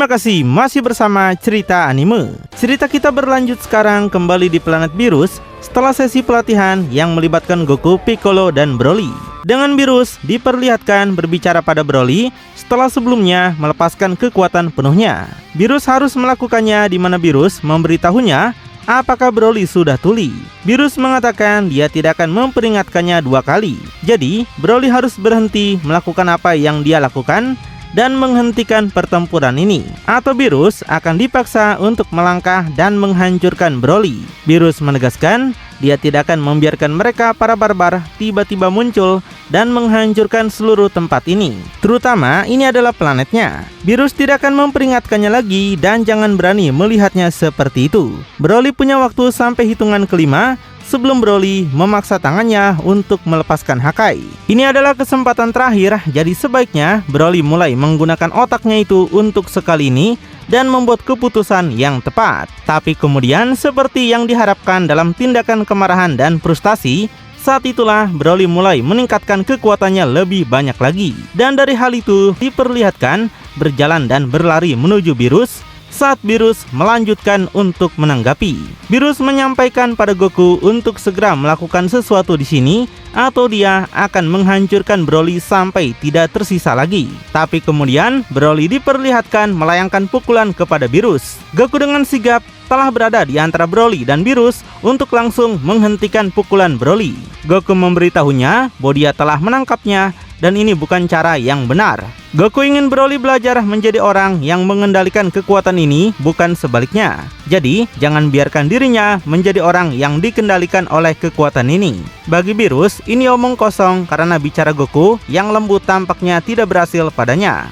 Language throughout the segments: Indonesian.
Terima kasih masih bersama Cerita Anime. Cerita kita berlanjut sekarang kembali di planet Beerus setelah sesi pelatihan yang melibatkan Goku, Piccolo, dan Broly. Dengan Beerus diperlihatkan berbicara pada Broly setelah sebelumnya melepaskan kekuatan penuhnya. Beerus harus melakukannya di mana Beerus memberitahunya apakah Broly sudah tuli. Beerus mengatakan dia tidak akan memperingatkannya 2 kali. Jadi Broly harus berhenti melakukan apa yang dia lakukan dan menghentikan pertempuran ini, atau Beerus akan dipaksa untuk melangkah dan menghancurkan Broly. Beerus menegaskan dia tidak akan membiarkan mereka para barbar tiba-tiba muncul dan menghancurkan seluruh tempat ini, terutama ini adalah planetnya. Beerus tidak akan memperingatkannya lagi dan jangan berani melihatnya seperti itu. Broly punya waktu sampai hitungan kelima sebelum Broly memaksa tangannya untuk melepaskan Hakai. Ini adalah kesempatan terakhir, jadi sebaiknya Broly mulai menggunakan otaknya itu untuk sekali ini dan membuat keputusan yang tepat. Tapi kemudian seperti yang diharapkan dalam tindakan kemarahan dan frustasi, saat itulah Broly mulai meningkatkan kekuatannya lebih banyak lagi. Dan dari hal itu diperlihatkan berjalan dan berlari menuju Beerus saat Beerus melanjutkan untuk menanggapi. Beerus menyampaikan pada Goku untuk segera melakukan sesuatu di sini atau dia akan menghancurkan Broly sampai tidak tersisa lagi. Tapi kemudian Broly diperlihatkan melayangkan pukulan kepada Beerus. Goku dengan sigap telah berada di antara Broly dan Beerus untuk langsung menghentikan pukulan Broly. Goku memberitahunya bahwa dia telah menangkapnya dan ini bukan cara yang benar. Goku ingin Broly belajar menjadi orang yang mengendalikan kekuatan ini, bukan sebaliknya. Jadi, jangan biarkan dirinya menjadi orang yang dikendalikan oleh kekuatan ini. Bagi Beerus, ini omong kosong karena bicara Goku yang lembut tampaknya tidak berhasil padanya.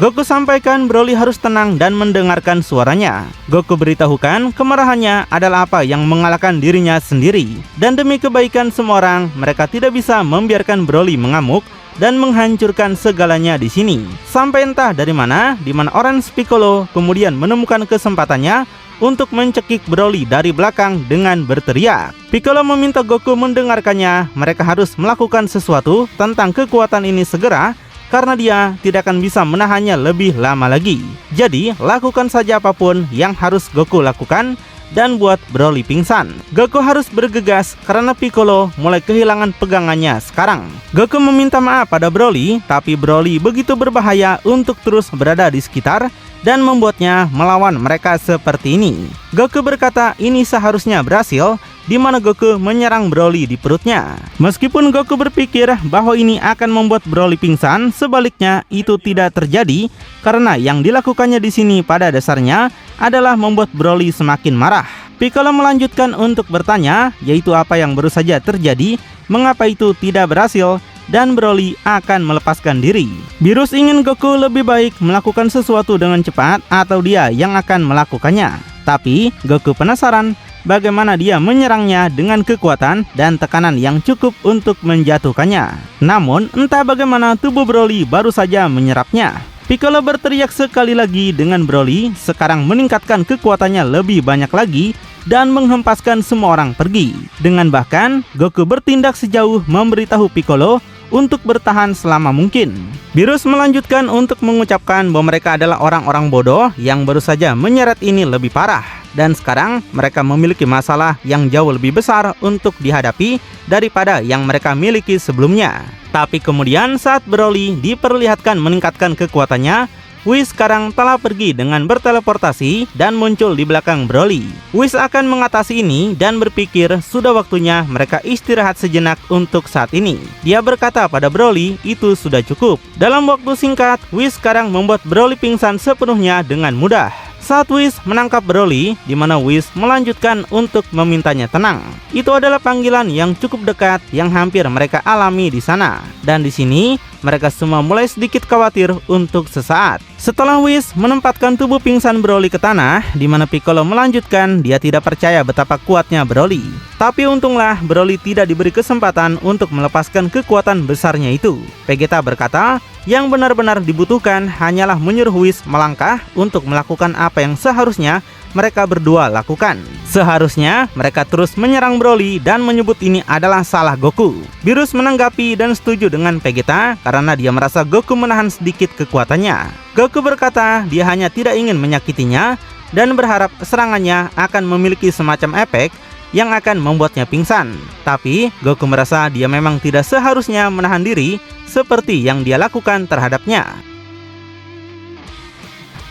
Goku sampaikan Broly harus tenang dan mendengarkan suaranya. Goku beritahukan kemarahannya adalah apa yang mengalahkan dirinya sendiri. Dan demi kebaikan semua orang, mereka tidak bisa membiarkan Broly mengamuk dan menghancurkan segalanya di sini. Sampai entah dari mana, di mana Orange Piccolo kemudian menemukan kesempatannya untuk mencekik Broly dari belakang dengan berteriak. Piccolo meminta Goku mendengarkannya. Mereka harus melakukan sesuatu tentang kekuatan ini segera, karena dia tidak akan bisa menahannya lebih lama lagi. Jadi, lakukan saja apapun yang harus Goku lakukan dan buat Broly pingsan. Goku harus bergegas karena Piccolo mulai kehilangan pegangannya sekarang. Goku meminta maaf pada Broly, tapi Broly begitu berbahaya untuk terus berada di sekitar dan membuatnya melawan mereka seperti ini. Goku berkata ini seharusnya berhasil, di mana Goku menyerang Broly di perutnya. Meskipun Goku berpikir bahwa ini akan membuat Broly pingsan, sebaliknya itu tidak terjadi karena yang dilakukannya di sini pada dasarnya adalah membuat Broly semakin marah. Piccolo melanjutkan untuk bertanya, yaitu apa yang baru saja terjadi, mengapa itu tidak berhasil, dan Broly akan melepaskan diri. Beerus ingin Goku lebih baik melakukan sesuatu dengan cepat atau dia yang akan melakukannya. Tapi Goku penasaran bagaimana dia menyerangnya dengan kekuatan dan tekanan yang cukup untuk menjatuhkannya. Namun entah bagaimana tubuh Broly baru saja menyerapnya. Piccolo berteriak sekali lagi dengan Broly sekarang meningkatkan kekuatannya lebih banyak lagi dan menghempaskan semua orang pergi. Dengan bahkan Goku bertindak sejauh memberitahu Piccolo untuk bertahan selama mungkin. Beerus melanjutkan untuk mengucapkan bahwa mereka adalah orang-orang bodoh yang baru saja menyeret ini lebih parah. Dan sekarang mereka memiliki masalah yang jauh lebih besar untuk dihadapi daripada yang mereka miliki sebelumnya. Tapi kemudian saat Broly diperlihatkan meningkatkan kekuatannya, Whis sekarang telah pergi dengan berteleportasi dan muncul di belakang Broly. Whis akan mengatasi ini dan berpikir sudah waktunya mereka istirahat sejenak untuk saat ini. Dia berkata pada Broly itu sudah cukup. Dalam waktu singkat, Whis sekarang membuat Broly pingsan sepenuhnya dengan mudah. Saat Whis menangkap Broly, di mana Whis melanjutkan untuk memintanya tenang. Itu adalah panggilan yang cukup dekat yang hampir mereka alami di sana. Dan di sini mereka semua mulai sedikit khawatir untuk sesaat. Setelah Whis menempatkan tubuh pingsan Broly ke tanah, di mana Piccolo melanjutkan dia tidak percaya betapa kuatnya Broly. Tapi untunglah Broly tidak diberi kesempatan untuk melepaskan kekuatan besarnya itu. Vegeta berkata, yang benar-benar dibutuhkan hanyalah menyuruh Whis melangkah untuk melakukan apa apa yang seharusnya mereka berdua lakukan. Seharusnya mereka terus menyerang Broly dan menyebut ini adalah salah Goku. Beerus menanggapi dan setuju dengan Vegeta karena dia merasa Goku menahan sedikit kekuatannya. Goku berkata dia hanya tidak ingin menyakitinya dan berharap serangannya akan memiliki semacam efek yang akan membuatnya pingsan. Tapi Goku merasa dia memang tidak seharusnya menahan diri seperti yang dia lakukan terhadapnya.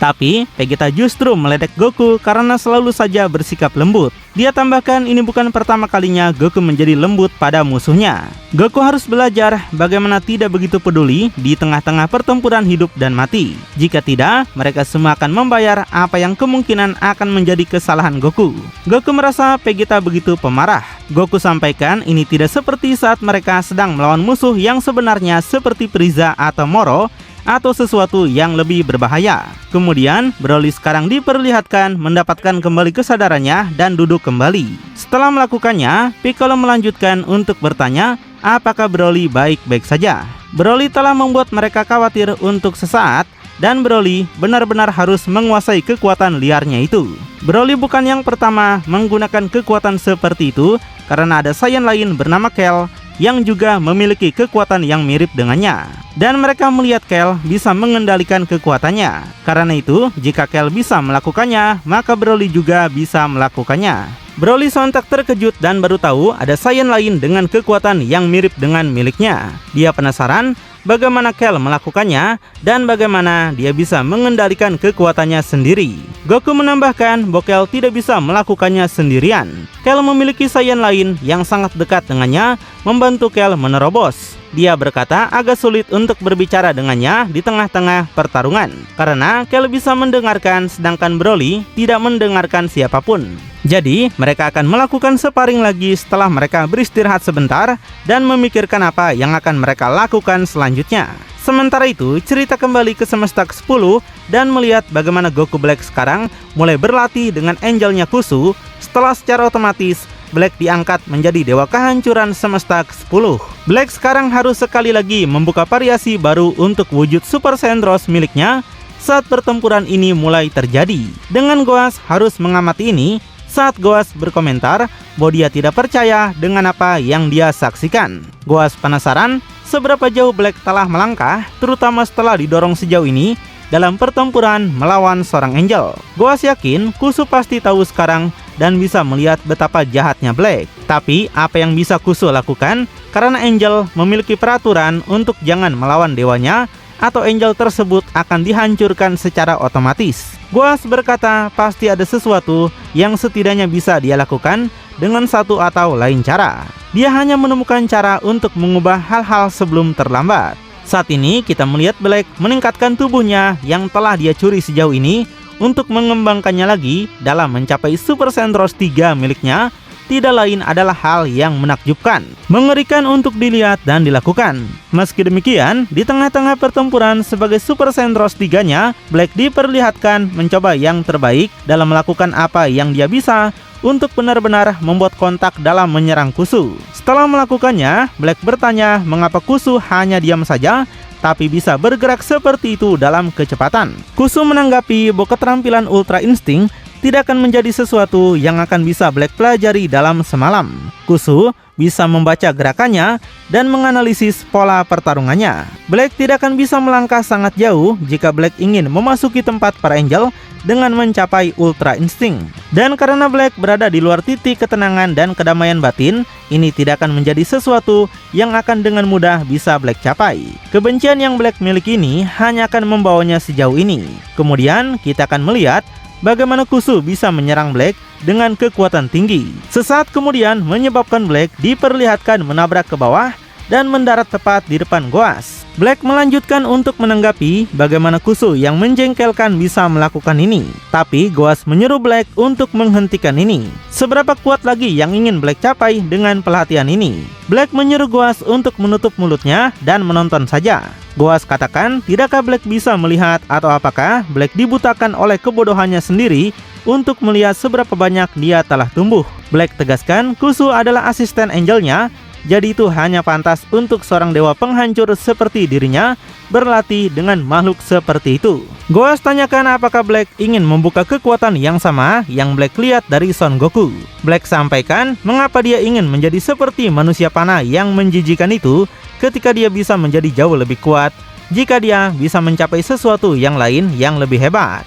Tapi Vegeta justru meledek Goku karena selalu saja bersikap lembut. Dia tambahkan ini bukan pertama kalinya Goku menjadi lembut pada musuhnya. Goku harus belajar bagaimana tidak begitu peduli di tengah-tengah pertempuran hidup dan mati. Jika tidak, mereka semua akan membayar apa yang kemungkinan akan menjadi kesalahan Goku. Goku merasa Vegeta begitu pemarah. Goku sampaikan ini tidak seperti saat mereka sedang melawan musuh yang sebenarnya seperti Frieza atau Moro, atau sesuatu yang lebih berbahaya. Kemudian Broly sekarang diperlihatkan mendapatkan kembali kesadarannya dan duduk kembali. Setelah melakukannya, Piccolo melanjutkan untuk bertanya apakah Broly baik-baik saja. Broly telah membuat mereka khawatir untuk sesaat dan Broly benar-benar harus menguasai kekuatan liarnya itu. Broly bukan yang pertama menggunakan kekuatan seperti itu karena ada Saiyan lain bernama Kel yang juga memiliki kekuatan yang mirip dengannya. Dan mereka melihat Kel bisa mengendalikan kekuatannya. Karena itu, jika Kel bisa melakukannya, maka Broly juga bisa melakukannya. Broly sontak terkejut dan baru tahu ada Saiyan lain dengan kekuatan yang mirip dengan miliknya. Dia penasaran bagaimana Kel melakukannya dan bagaimana dia bisa mengendalikan kekuatannya sendiri. Goku menambahkan bahwa Kel tidak bisa melakukannya sendirian. Kel memiliki Saiyan lain yang sangat dekat dengannya membantu Kel menerobos. Dia berkata agak sulit untuk berbicara dengannya di tengah-tengah pertarungan karena Kel bisa mendengarkan sedangkan Broly tidak mendengarkan siapapun. Jadi mereka akan melakukan sparring lagi setelah mereka beristirahat sebentar dan memikirkan apa yang akan mereka lakukan selanjutnya. Sementara itu, cerita kembali ke semesta ke-10 dan melihat bagaimana Goku Black sekarang mulai berlatih dengan angelnya Kusu setelah secara otomatis Black diangkat menjadi dewa kehancuran semesta ke-10. Black sekarang harus sekali lagi membuka variasi baru untuk wujud Super Saiyan Rose miliknya saat pertempuran ini mulai terjadi. Dengan Goas harus mengamati ini saat Goas berkomentar bahwa dia tidak percaya dengan apa yang dia saksikan. Goas penasaran seberapa jauh Black telah melangkah, terutama setelah didorong sejauh ini dalam pertempuran melawan seorang Angel. Goas yakin Kusu pasti tahu sekarang dan bisa melihat betapa jahatnya Black. Tapi apa yang bisa Kusu lakukan karena Angel memiliki peraturan untuk jangan melawan dewanya atau Angel tersebut akan dihancurkan secara otomatis. Goas berkata pasti ada sesuatu yang setidaknya bisa dia lakukan dengan satu atau lain cara. Dia hanya menemukan cara untuk mengubah hal-hal sebelum terlambat. Saat ini kita melihat Black meningkatkan tubuhnya yang telah dia curi sejauh ini untuk mengembangkannya lagi dalam mencapai Super Saiyan Rose 3 miliknya. Tidak lain adalah hal yang menakjubkan, mengerikan untuk dilihat dan dilakukan. Meski demikian, di tengah-tengah pertempuran sebagai Super Saiyan Rose 3-nya, Black diperlihatkan mencoba yang terbaik dalam melakukan apa yang dia bisa untuk benar-benar membuat kontak dalam menyerang Kusu. Setelah melakukannya, Black bertanya mengapa Kusu hanya diam saja tapi bisa bergerak seperti itu dalam kecepatan. Kusu menanggapi bahwa keterampilan Ultra Instinct tidak akan menjadi sesuatu yang akan bisa Black pelajari dalam semalam. Kusu bisa membaca gerakannya dan menganalisis pola pertarungannya. Black tidak akan bisa melangkah sangat jauh jika Black ingin memasuki tempat para Angel dengan mencapai Ultra Instinct. Dan karena Black berada di luar titik ketenangan dan kedamaian batin, ini tidak akan menjadi sesuatu yang akan dengan mudah bisa Black capai. Kebencian yang Black miliki ini hanya akan membawanya sejauh ini. Kemudian kita akan melihat bagaimana Kusu bisa menyerang Black dengan kekuatan tinggi. Sesaat kemudian menyebabkan Black diperlihatkan menabrak ke bawah dan mendarat tepat di depan Goas. Black melanjutkan untuk menanggapi bagaimana Kusu yang menjengkelkan bisa melakukan ini. Tapi Goas menyuruh Black untuk menghentikan ini. Seberapa kuat lagi yang ingin Black capai dengan pelatihan ini? Black menyuruh Goas untuk menutup mulutnya dan menonton saja. Goas katakan, tidakkah Black bisa melihat atau apakah Black dibutakan oleh kebodohannya sendiri untuk melihat seberapa banyak dia telah tumbuh? Black tegaskan Kusu adalah asisten Angelnya Jadi itu hanya pantas untuk seorang dewa penghancur seperti dirinya berlatih dengan makhluk seperti itu. Goas tanyakan apakah Black ingin membuka kekuatan yang sama yang Black lihat dari Son Goku. Black sampaikan mengapa dia ingin menjadi seperti manusia panah yang menjijikan itu ketika dia bisa menjadi jauh lebih kuat jika dia bisa mencapai sesuatu yang lain yang lebih hebat.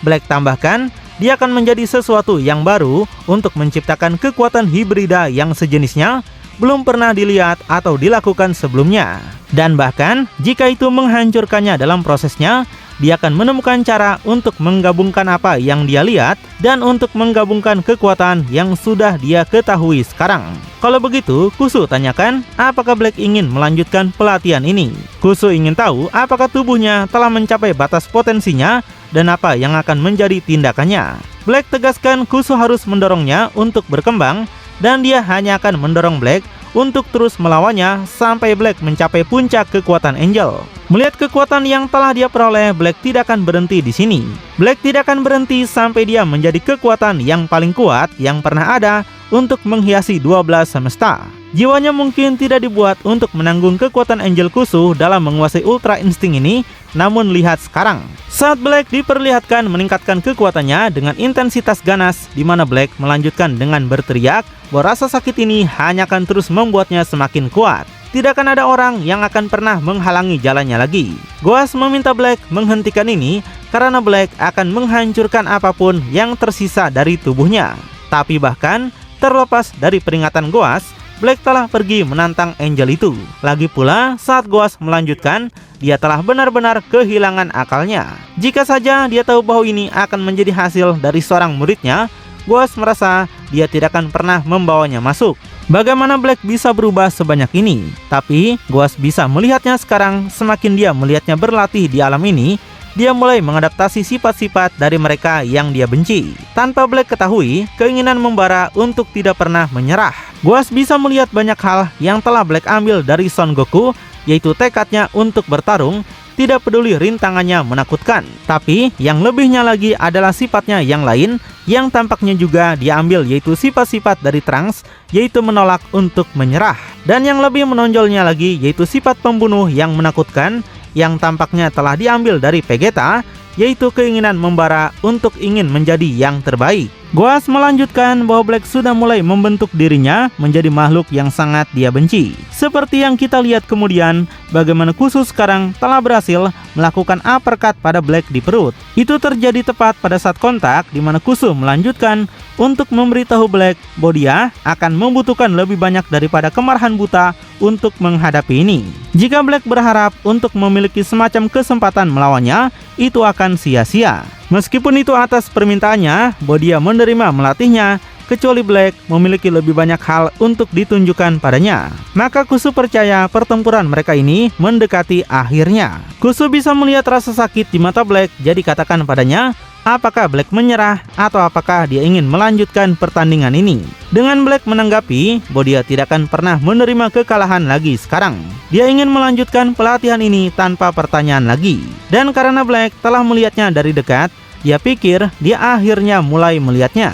Black tambahkan, dia akan menjadi sesuatu yang baru untuk menciptakan kekuatan hibrida yang sejenisnya belum pernah dilihat atau dilakukan sebelumnya. Dan bahkan, jika itu menghancurkannya dalam prosesnya, dia akan menemukan cara untuk menggabungkan apa yang dia lihat dan untuk menggabungkan kekuatan yang sudah dia ketahui sekarang. Kalau begitu, Kusu tanyakan apakah Black ingin melanjutkan pelatihan ini. Kusu ingin tahu apakah tubuhnya telah mencapai batas potensinya dan apa yang akan menjadi tindakannya. Black tegaskan Kusu harus mendorongnya untuk berkembang dan dia hanya akan mendorong Black untuk terus melawannya sampai Black mencapai puncak kekuatan Angel. Melihat kekuatan yang telah dia peroleh, Black tidak akan berhenti di sini. Black tidak akan berhenti sampai dia menjadi kekuatan yang paling kuat yang pernah ada untuk menghiasi 12 semesta. Jiwanya mungkin tidak dibuat untuk menanggung kekuatan Angel Kusu dalam menguasai Ultra Instinct ini, namun lihat sekarang. Saat Black diperlihatkan meningkatkan kekuatannya dengan intensitas ganas, di mana Black melanjutkan dengan berteriak bahwa rasa sakit ini hanya akan terus membuatnya semakin kuat. Tidak akan ada orang yang akan pernah menghalangi jalannya lagi. Goas meminta Black menghentikan ini karena Black akan menghancurkan apapun yang tersisa dari tubuhnya. Tapi bahkan terlepas dari peringatan Goas, Black telah pergi menantang Angel itu. Lagi pula, saat Goas melanjutkan, dia telah benar-benar kehilangan akalnya. Jika saja dia tahu bahwa ini akan menjadi hasil dari seorang muridnya, Goas merasa dia tidak akan pernah membawanya masuk. Bagaimana Black bisa berubah sebanyak ini? Tapi Goas bisa melihatnya sekarang. Semakin dia melihatnya berlatih di alam ini, dia mulai mengadaptasi sifat-sifat dari mereka yang dia benci. Tanpa Black ketahui, keinginan membara untuk tidak pernah menyerah. Goas bisa melihat banyak hal yang telah Black ambil dari Son Goku, yaitu tekadnya untuk bertarung, tidak peduli rintangannya menakutkan. Tapi yang lebihnya lagi adalah sifatnya yang lain yang tampaknya juga diambil, yaitu sifat-sifat dari Trunks, yaitu menolak untuk menyerah. Dan yang lebih menonjolnya lagi yaitu sifat pembunuh yang menakutkan yang tampaknya telah diambil dari Vegeta, yaitu keinginan membara untuk ingin menjadi yang terbaik. Goas melanjutkan bahwa Black sudah mulai membentuk dirinya menjadi makhluk yang sangat dia benci. Seperti yang kita lihat kemudian, bagaimana Kusu sekarang telah berhasil melakukan uppercut pada Black di perut. Itu terjadi tepat pada saat kontak di mana Kusu melanjutkan untuk memberitahu Black bahwa dia akan membutuhkan lebih banyak daripada kemarahan buta untuk menghadapi ini. Jika Black berharap untuk memiliki semacam kesempatan melawannya, itu akan sia-sia. Meskipun itu atas permintaannya, bahwa dia menerima melatihnya, kecuali Black memiliki lebih banyak hal untuk ditunjukkan padanya. Maka Kusu percaya pertempuran mereka ini mendekati akhirnya. Kusu bisa melihat rasa sakit di mata Black, jadi katakan padanya, apakah Black menyerah atau apakah dia ingin melanjutkan pertandingan ini. Dengan Black menanggapi bahwa dia tidak akan pernah menerima kekalahan lagi sekarang. Dia ingin melanjutkan pelatihan ini tanpa pertanyaan lagi. Dan karena Black telah melihatnya dari dekat, dia pikir dia akhirnya mulai melihatnya.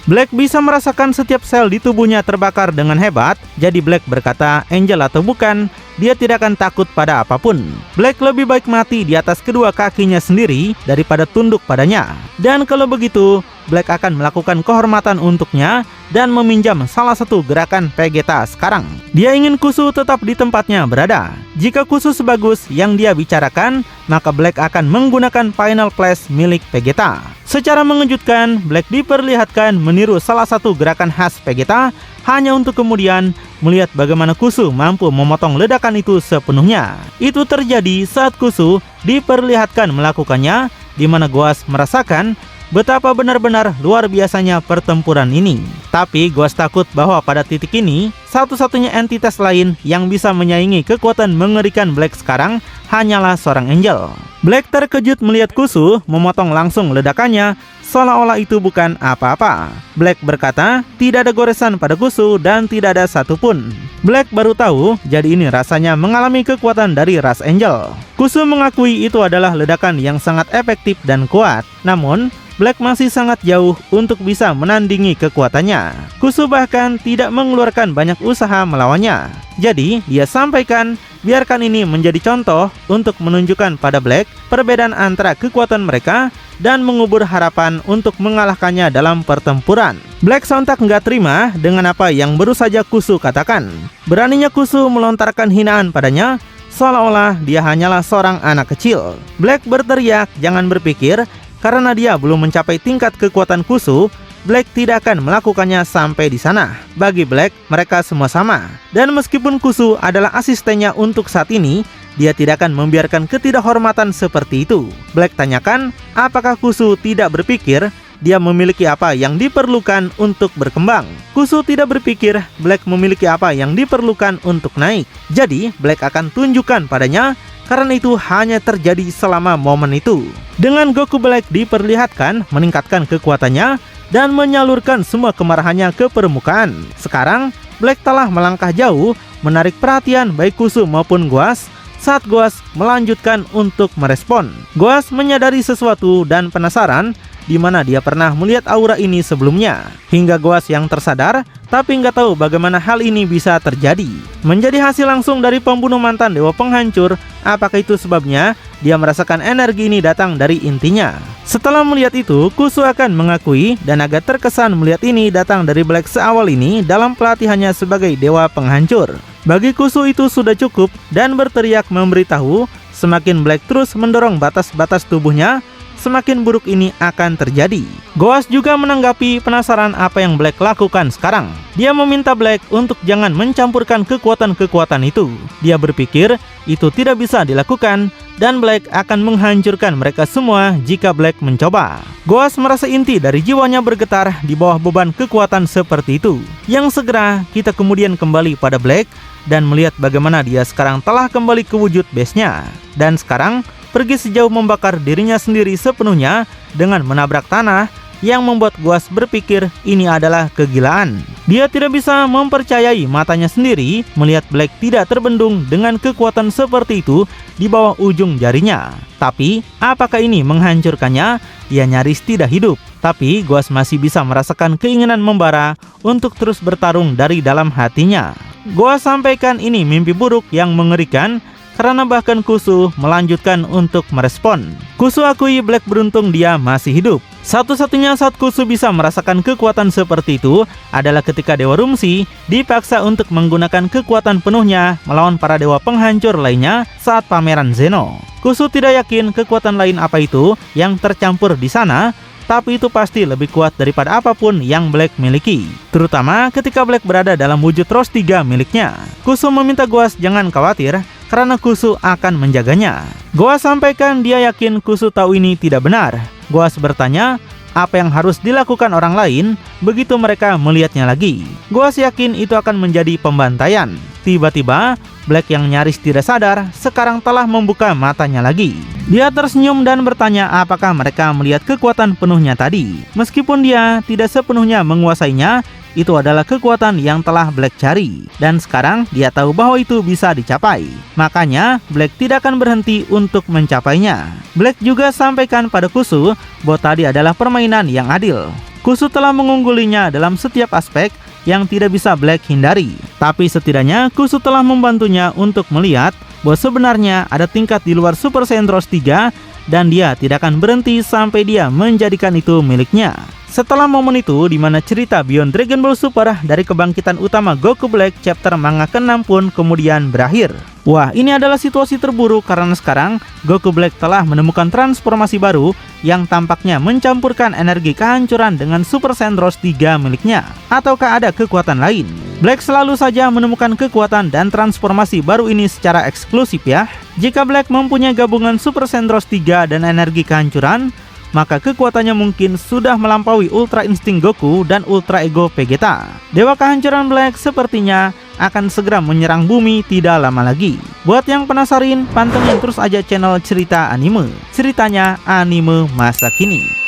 Black bisa merasakan setiap sel di tubuhnya terbakar dengan hebat, jadi Black berkata, Angel atau bukan, dia tidak akan takut pada apapun. Black lebih baik mati di atas kedua kakinya sendiri daripada tunduk padanya. Dan kalau begitu, Black akan melakukan kehormatan untuknya dan meminjam salah satu gerakan Vegeta sekarang. Dia ingin Kusu tetap di tempatnya berada. Jika Kusu sebagus yang dia bicarakan, maka Black akan menggunakan Final Flash milik Vegeta. Secara mengejutkan, Black diperlihatkan meniru salah satu gerakan khas Vegeta hanya untuk kemudian melihat bagaimana Kusu mampu memotong ledakan itu sepenuhnya. Itu terjadi saat Kusu diperlihatkan melakukannya, di mana Goas merasakan betapa benar-benar luar biasanya pertempuran ini. Tapi Goas takut bahwa pada titik ini, satu-satunya entitas lain yang bisa menyaingi kekuatan mengerikan Black sekarang hanyalah seorang Angel. Black terkejut melihat Kusu memotong langsung ledakannya, seolah-olah itu bukan apa-apa. Black berkata, tidak ada goresan pada Kusu dan tidak ada satupun. Black baru tahu, jadi ini rasanya mengalami kekuatan dari ras Angel. Kusu mengakui itu adalah ledakan yang sangat efektif dan kuat. Namun, Black masih sangat jauh untuk bisa menandingi kekuatannya. Kusu bahkan tidak mengeluarkan banyak usaha melawannya. Jadi, dia sampaikan, biarkan ini menjadi contoh untuk menunjukkan pada Black perbedaan antara kekuatan mereka dan mengubur harapan untuk mengalahkannya dalam pertempuran. Black sontak nggak terima dengan apa yang baru saja Kusu katakan. Beraninya Kusu melontarkan hinaan padanya, seolah-olah dia hanyalah seorang anak kecil. Black berteriak, jangan berpikir, karena dia belum mencapai tingkat kekuatan Kusu, Black tidak akan melakukannya sampai di sana. Bagi Black, mereka semua sama. Dan meskipun Kusu adalah asistennya untuk saat ini, dia tidak akan membiarkan ketidakhormatan seperti itu. Black tanyakan, apakah Kusu tidak berpikir dia memiliki apa yang diperlukan untuk berkembang? Kusu tidak berpikir Black memiliki apa yang diperlukan untuk naik. Jadi, Black akan tunjukkan padanya, karena itu hanya terjadi selama momen itu. Dengan Goku Black diperlihatkan meningkatkan kekuatannya dan menyalurkan semua kemarahannya ke permukaan. Sekarang, Black telah melangkah jauh, menarik perhatian baik Kusu maupun Goas saat Goas melanjutkan untuk merespon. Goas menyadari sesuatu dan penasaran di mana dia pernah melihat aura ini sebelumnya. Hingga Goas yang tersadar, tapi nggak tahu bagaimana hal ini bisa terjadi. Menjadi hasil langsung dari pembunuh mantan dewa penghancur, apakah itu sebabnya dia merasakan energi ini datang dari intinya? Setelah melihat itu, Kusu akan mengakui dan agak terkesan melihat ini datang dari Black seawal ini dalam pelatihannya sebagai dewa penghancur. Bagi Kusu itu sudah cukup dan berteriak memberitahu semakin Black terus mendorong batas-batas tubuhnya, semakin buruk ini akan terjadi. Goas juga menanggapi penasaran apa yang Black lakukan sekarang. Dia meminta Black untuk jangan mencampurkan kekuatan-kekuatan itu. Dia berpikir itu tidak bisa dilakukan dan Black akan menghancurkan mereka semua jika Black mencoba. Goas merasa inti dari jiwanya bergetar di bawah beban kekuatan seperti itu. Yang segera kita kemudian kembali pada Black dan melihat bagaimana dia sekarang telah kembali ke wujud base-nya. Dan sekarang pergi sejauh membakar dirinya sendiri sepenuhnya dengan menabrak tanah yang membuat Goas berpikir ini adalah kegilaan. Dia tidak bisa mempercayai matanya sendiri melihat Black tidak terbendung dengan kekuatan seperti itu di bawah ujung jarinya. Tapi, apakah ini menghancurkannya? Ia nyaris tidak hidup. Tapi, Goas masih bisa merasakan keinginan membara untuk terus bertarung dari dalam hatinya. Goas sampaikan ini mimpi buruk yang mengerikan, karena bahkan Kusu melanjutkan untuk merespon. Kusu akui Black beruntung dia masih hidup. Satu-satunya saat Kusu bisa merasakan kekuatan seperti itu adalah ketika Dewa Rumsi dipaksa untuk menggunakan kekuatan penuhnya melawan para dewa penghancur lainnya saat pameran Zeno. Kusu tidak yakin kekuatan lain apa itu yang tercampur di sana, tapi itu pasti lebih kuat daripada apapun yang Black miliki, terutama ketika Black berada dalam wujud Rose 3 miliknya. Kusu meminta Goas jangan khawatir, karena Kusu akan menjaganya. Goas sampaikan dia yakin Kusu tahu ini tidak benar. Goas bertanya, apa yang harus dilakukan orang lain begitu mereka melihatnya lagi. Goas yakin itu akan menjadi pembantaian. Tiba-tiba, Black yang nyaris tidak sadar sekarang telah membuka matanya lagi. Dia tersenyum dan bertanya apakah mereka melihat kekuatan penuhnya tadi. Meskipun dia tidak sepenuhnya menguasainya, itu adalah kekuatan yang telah Black cari. Dan sekarang dia tahu bahwa itu bisa dicapai. Makanya Black tidak akan berhenti untuk mencapainya. Black juga sampaikan pada Kusu bahwa tadi adalah permainan yang adil. Kusu telah mengunggulinya dalam setiap aspek yang tidak bisa Black hindari. Tapi setidaknya Kusu telah membantunya untuk melihat bahwa sebenarnya ada tingkat di luar Super Saiyan Rose 3 dan dia tidak akan berhenti sampai dia menjadikan itu miliknya. Setelah momen itu di mana cerita Beyond Dragon Ball Super dari kebangkitan utama Goku Black chapter manga ke-6 pun kemudian berakhir. Wah, ini adalah situasi terburuk karena sekarang Goku Black telah menemukan transformasi baru yang tampaknya mencampurkan energi kehancuran dengan Super Saiyan Rose 3 miliknya. Ataukah ada kekuatan lain? Black selalu saja menemukan kekuatan dan transformasi baru ini secara eksklusif ya. Jika Black mempunyai gabungan Super Saiyan Rose 3 dan energi kehancuran, maka kekuatannya mungkin sudah melampaui Ultra Instinct Goku dan Ultra Ego Vegeta. Dewa kehancuran Black sepertinya akan segera menyerang bumi tidak lama lagi. Buat yang penasaran, pantengin terus aja channel Cerita Anime. Ceritanya anime masa kini.